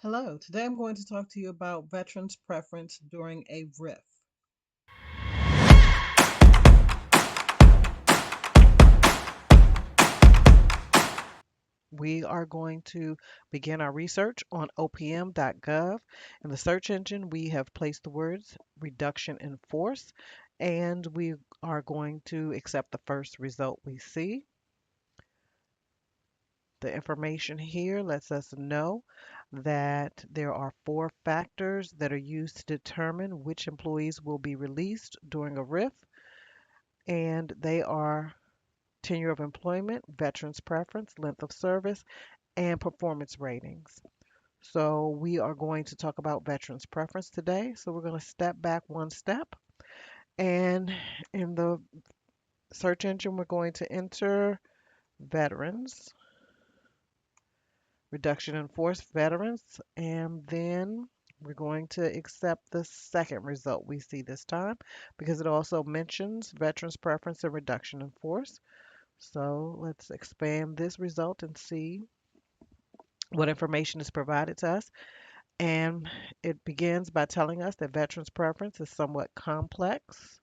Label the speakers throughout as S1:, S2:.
S1: Hello, today I'm going to talk to you about veterans' preference during a RIF.
S2: We are going to begin our research on opm.gov. In the search engine, we have placed the words reduction in force, and we are going to accept the first result we see. The information here lets us know that there are four factors that are used to determine which employees will be released during a RIF, and they are tenure of employment, veterans preference, length of service, and performance ratings. So we are going to talk about veterans preference today. So we're going to step back one step, and in the search engine, we're going to enter veterans, reduction in force veterans, and then we're going to accept the second result we see this time because it also mentions veterans preference and reduction in force. So let's expand this result and see what information is provided to us. And it begins by telling us that veterans preference is somewhat complex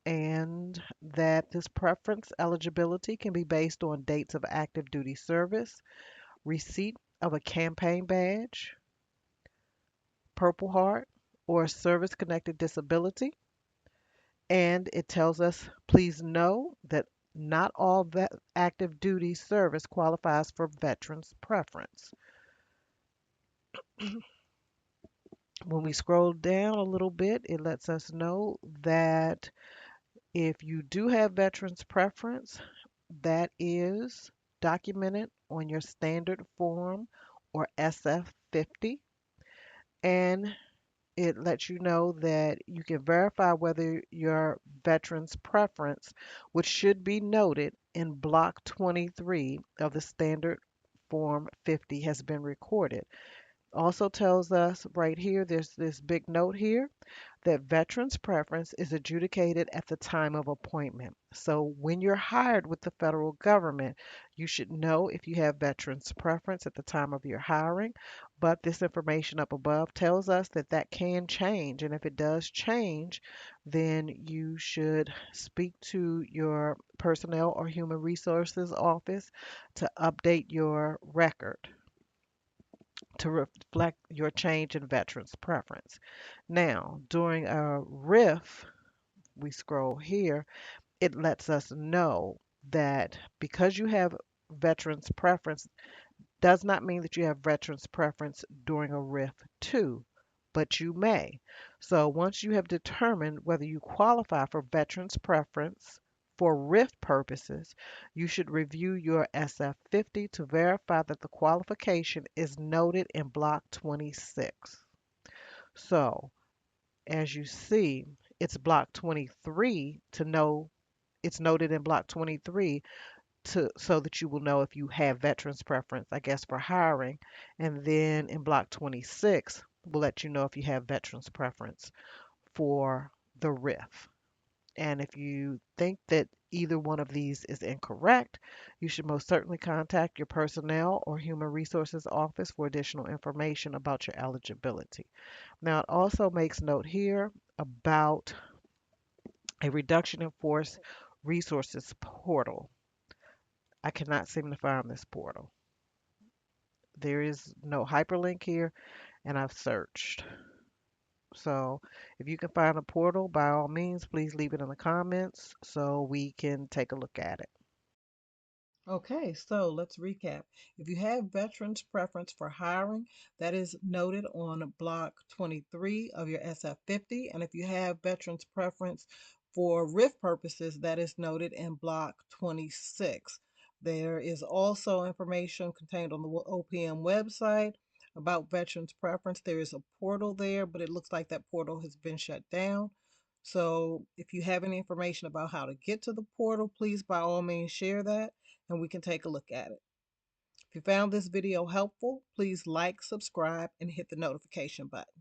S2: and that this preference eligibility can be based on dates of active duty service, receipt of a campaign badge, Purple Heart, or service connected disability. And it tells us, please know that not all active duty service qualifies for veterans preference. When we scroll down a little bit, it lets us know that if you do have veterans preference, that is documented on your standard form or SF50, and it lets you know that you can verify whether your veterans preference, which should be noted in block 23 of the standard form 50, has been recorded. Also tells us right here, there's this big note here that veterans preference is adjudicated at the time of appointment. So when you're hired with the federal government, you should know if you have veterans preference at the time of your hiring. But this information up above tells us that that can change. And if it does change, then you should speak to your personnel or human resources office to update your record to reflect your change in veterans preference. Now, during a RIF, we scroll here, it lets us know that because you have veterans preference does not mean that you have veterans preference during a RIF too, but you may. So once you have determined whether you qualify for veterans preference for RIF purposes, you should review your SF50 to verify that the qualification is noted in Block 26. So as you see, it's Block 23 to know it's noted in Block 23 to so that you will know if you have veterans preference, I guess, for hiring. And then in block 26, will let you know if you have veterans preference for the RIF. And if you think that either one of these is incorrect, you should most certainly contact your personnel or human resources office for additional information about your eligibility. Now, it also makes note here about a reduction in force resources portal. I cannot seem to find this portal. There is no hyperlink here, and I've searched. So if you can find a portal, by all means, please leave it in the comments so we can take a look at it.
S1: Okay, so let's recap. If you have veterans' preference for hiring, that is noted on block 23 of your SF50. And if you have veterans' preference for RIF purposes, that is noted in block 26. There is also information contained on the OPM website about veterans' preference. There is a portal there, but it looks like that portal has been shut down. So if you have any information about how to get to the portal, please by all means share that and we can take a look at it. If you found this video helpful, please like, subscribe, and hit the notification button.